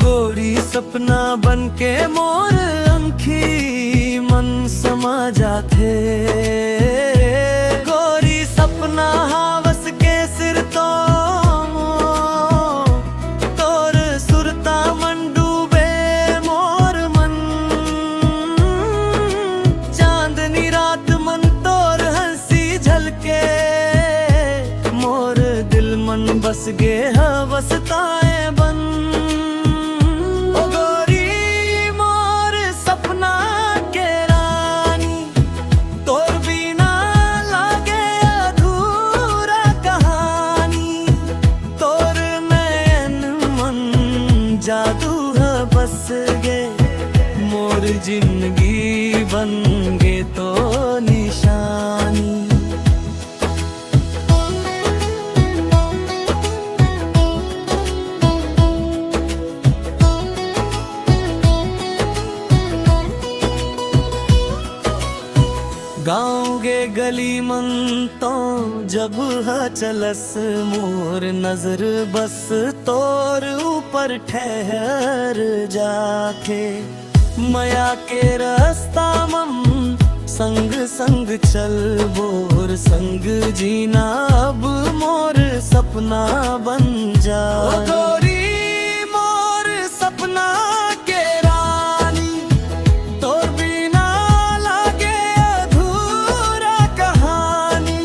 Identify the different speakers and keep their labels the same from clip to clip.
Speaker 1: गोरी सपना बनके मोर अंखी मन समा जाथे। गोरी सपना हावस के सिर तो तोर सुरता मन डूबे मोर मन। चांदनी रात मन तोर हंसी झलके मोर दिल मन बस गे हवसताए बन। ओ गोरी मोर सपना के रानी तोर बिना लागे अधूरा कहानी। तोर नयन मन जादू है बस गे मोर जिंदगी बन गे तो निशानी। गाँव गे गली मन तो जब ह चलस मोर नजर बस तोर ऊपर ठहर जाके। माया के रास्ता मम संग संग चल बोर संग जीना अब मोर सपना बन जा। ओ गोरी मोर सपना के रानी तोर बिना लागे अधूरा कहानी।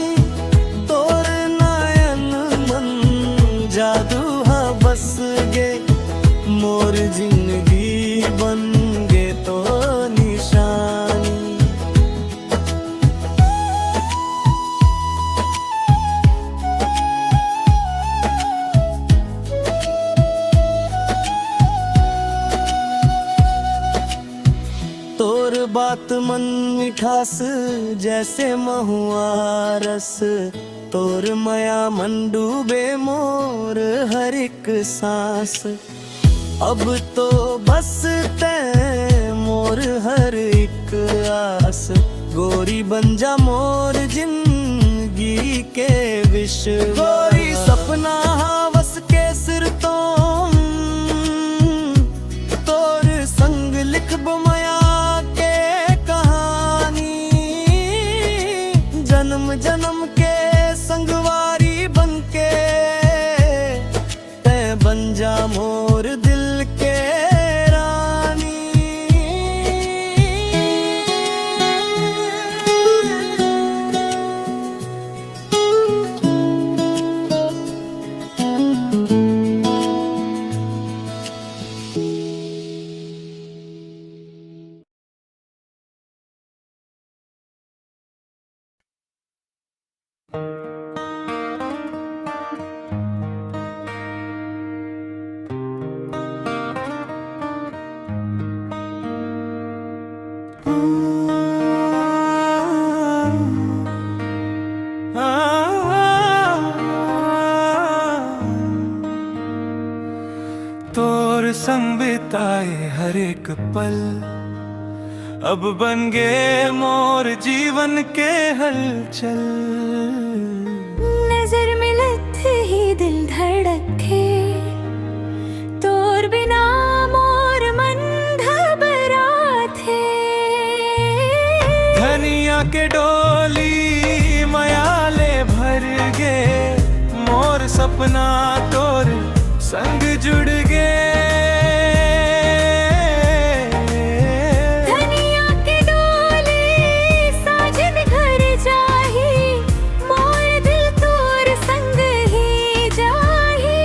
Speaker 1: तोर नयन मन जादू हा बस गे मोर जिंदगी बन गे तो निशानी। तोर बात मन मिठास जैसे महुआ रस। तोर माया मन डूबे मोर हर एक सांस। अब तो बस ते मोर हर एक आस। गोरी बन जा मोर जिंदगी के विश्व। गोरी सपना हावस के सिर तो तोर संग लिखब माया के कहानी। जन्म जन्म के संगवारी बनके ते बन जा मोर दिल के रानी।
Speaker 2: तोर संग बिताए हर एक पल अब बन गे मोर जीवन के हलचल।
Speaker 3: नजर मिलते ही दिल धड़के तोर बिना मोर मन घबराथे।
Speaker 2: धनिया के डोली मयाले भर गे मोर सपना तोर संग जुड़ गे।
Speaker 3: धनिया के डोली साजन घर जाही मोर दिल तोर संग ही जाही।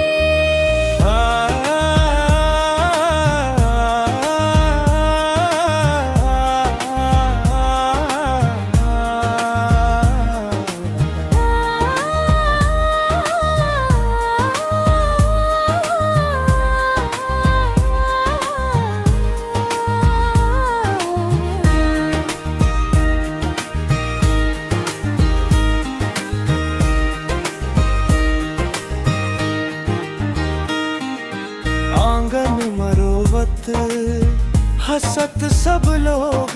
Speaker 2: आंगन मरोवत हसत सब लोग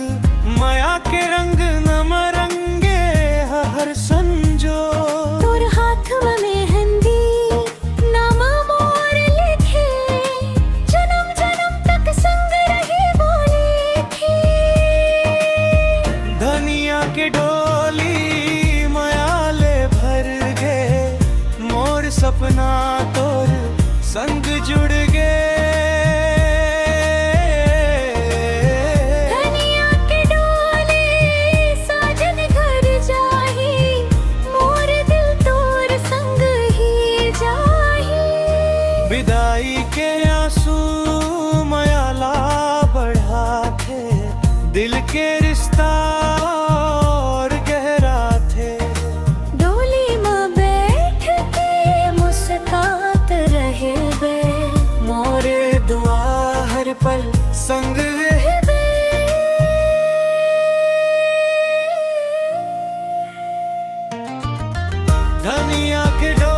Speaker 2: माया के रंग न मरंगे हर संजो।
Speaker 3: तोर हाथ में मेहंदी नाम मोर
Speaker 2: विदाई के आंसू मयाला बढ़ा थे, दिल के रिश्ता और गहरा थे।
Speaker 3: डोली में बैठ के मुस्कात रहे बे,
Speaker 2: मोरे दुआ हर पल संग रहे। धनिया के डोली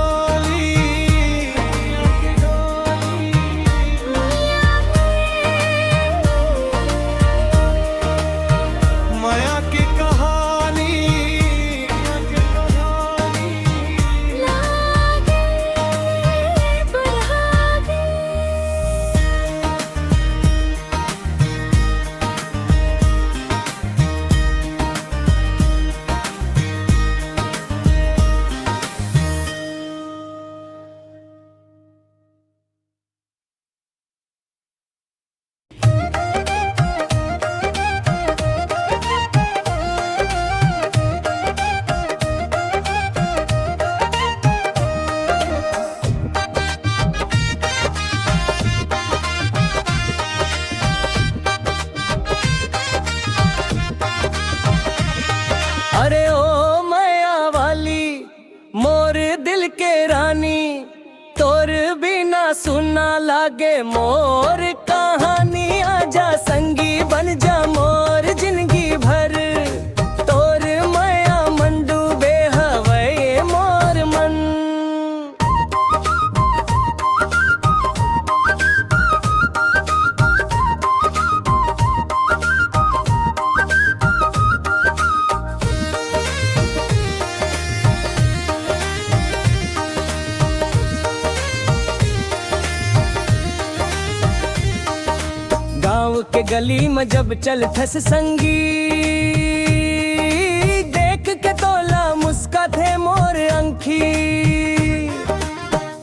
Speaker 2: माया की कहानी
Speaker 3: लागे बढ़ागे।
Speaker 1: अरे ओ माया वाली मोर दिल के रानी, तोर बिना सुना लागे मोर कहानी। आजा संगी बन जा मोर जिंदगी भर, तोर माया मन डूबे हवै मोर मन। गाँव के गली में जब चल थस संगी, देख के तोला मुस्का थे मोर अंखी।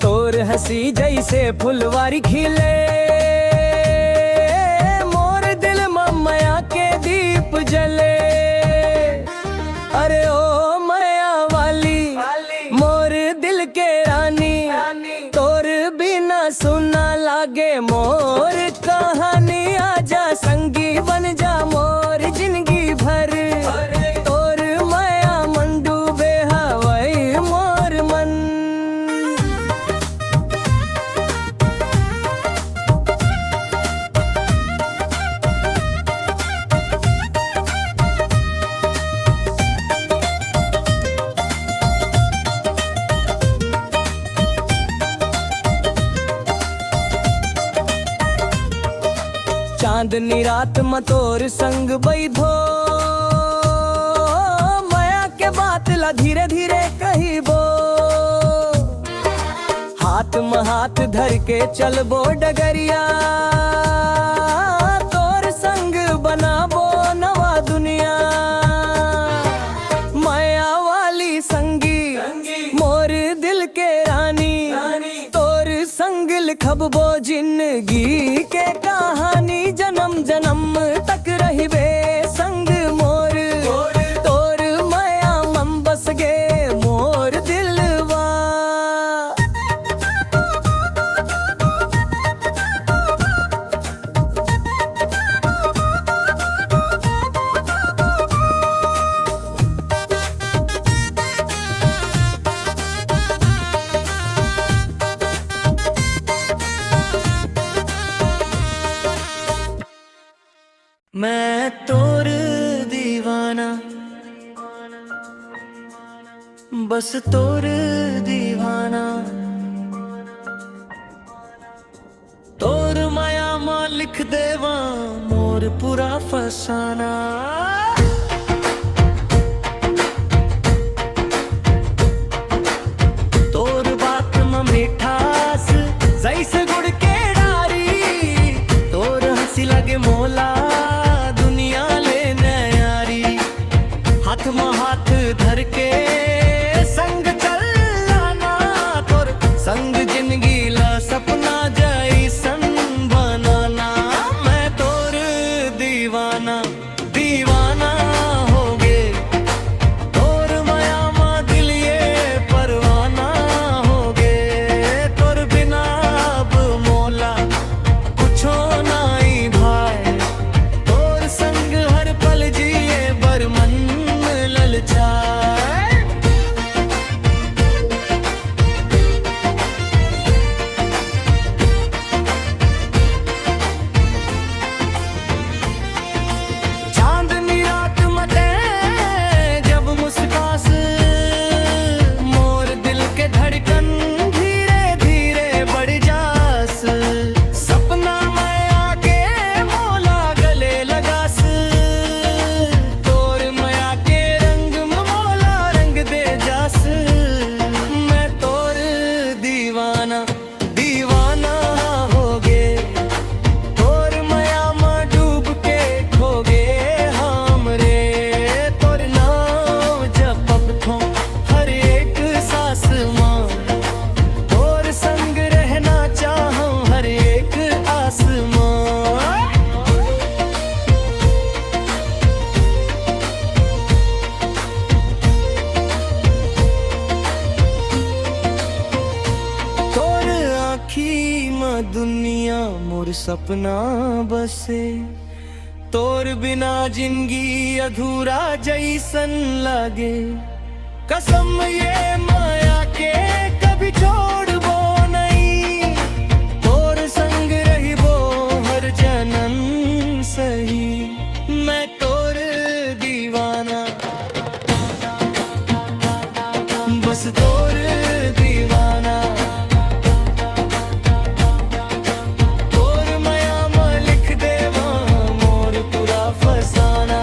Speaker 1: तोर हंसी जैसे फुलवारी खिले, मोर दिल में माया के दीप जले। अरे ओ माया वाली मोर दिल के रानी, तोर बिना सुना लागे मोर कहानी। आजा संगी बन जा मोर जिंदगी भर, तोर माया मन डूबे हवै मोर मन। चांदनी रात में तोर संग बैठो, माया के बात ला धीरे धीरे कहिबो। हाथ में हाथ धर के चलबो डगरिया, तोर संग बनाबो नवा दुनिया। माया वाली संगी मोर दिल के रानी, तोर संग लिखबो जिंदगी के कहानी। जन्म जन्म तक रहिबे संग मोर, तोर माया मन बस गे मोर दिलवा। मैं तोर दीवाना, बस तोर दीवाना। तोर माया मां लिख देवा मोर पूरा फसाना। तोर बात में मिठास जैसे गुड़ के डारी, तोर हंसी लगे मोला हाथ धर के संग चलाना। तोर संग जिंदगी ला सपना जैसन बनाना। मैं तोर दीवाना दीवाना।
Speaker 2: दुनिया मोर सपना बसे। तोर बिना जिंदगी अधूरा जैसन लागे। कसम ये माया के कभी छोड़बो नहीं, तोर संग रहिबो हर जन्म सही। मैं तोर दीवाना, बस तोर दीवाना। तोर माया में लिख देवा मोर पूरा फसाना।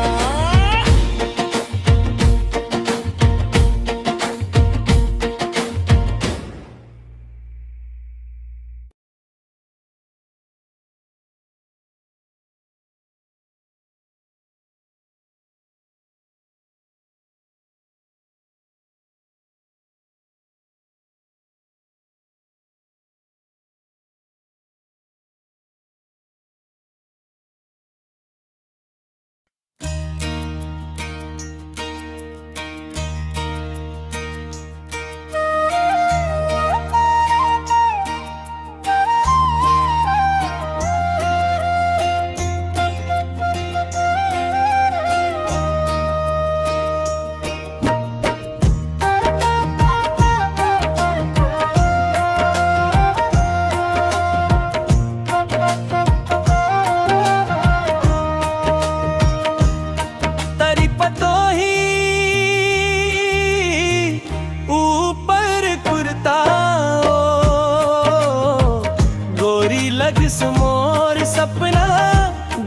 Speaker 2: मोर सपना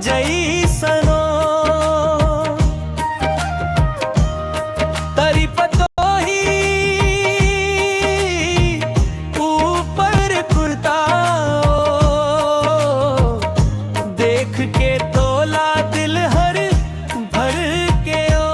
Speaker 2: जैसनो तरी पतोही ऊपर कुर्ता। देख के तोला दिल हर भर के ओ।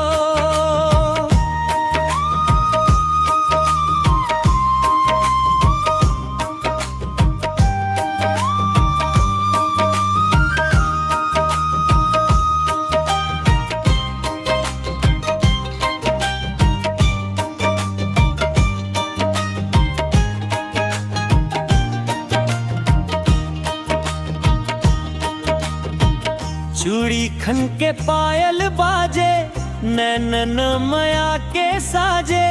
Speaker 2: चूड़ी खन के पायल बाजे, नैनन माया के साजे।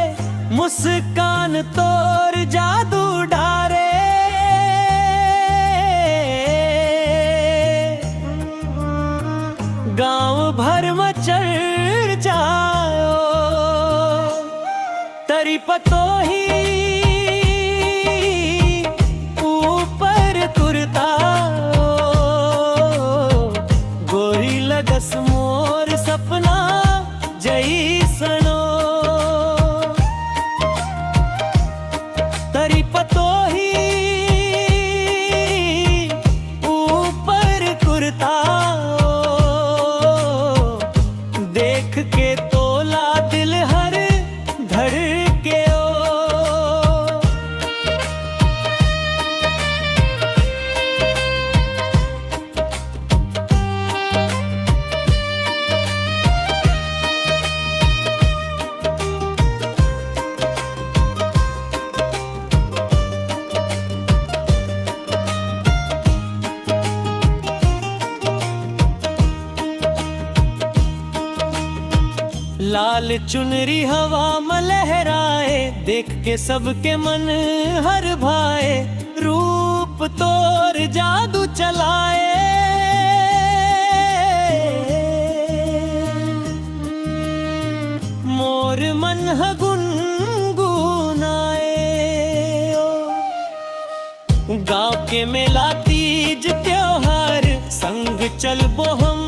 Speaker 2: मुस्कान तोर जादू डारे। गांव भर में चढ़ जाओ तरी पतोही ऊपर कुर्ता। लगस मोर सपना जैसनो तरी पतोही ऊपर कुर्ता। देख के तोला दिल हर धड़ के ओ। लाल चुनरी हवा में लहराए, देख के सबके मन हर भाए। रूप तोर जादू चलाए। मोर मन ह गुनगुनाए। गाँव के मेला तीज त्योहार संग चलबो हम